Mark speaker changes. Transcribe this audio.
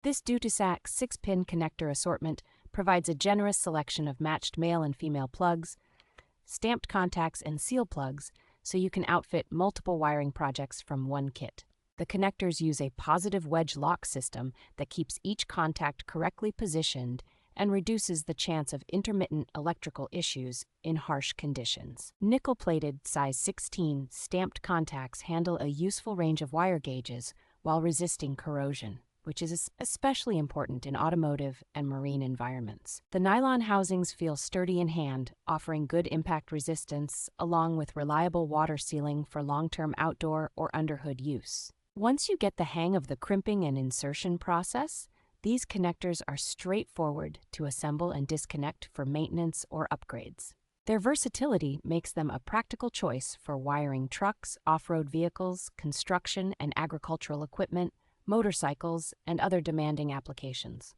Speaker 1: This Deutusacc 6-pin connector assortment provides a generous selection of matched male and female plugs, stamped contacts, and seal plugs, so you can outfit multiple wiring projects from one kit. The connectors use a positive wedge lock system that keeps each contact correctly positioned and reduces the chance of intermittent electrical issues in harsh conditions. Nickel-plated size 16 stamped contacts handle a useful range of wire gauges while resisting corrosion, which is especially important in automotive and marine environments. The nylon housings feel sturdy in hand, offering good impact resistance along with reliable water sealing for long-term outdoor or underhood use. Once you get the hang of the crimping and insertion process, these connectors are straightforward to assemble and disconnect for maintenance or upgrades. Their versatility makes them a practical choice for wiring trucks, off-road vehicles, construction and agricultural equipment, motorcycles, and other demanding applications.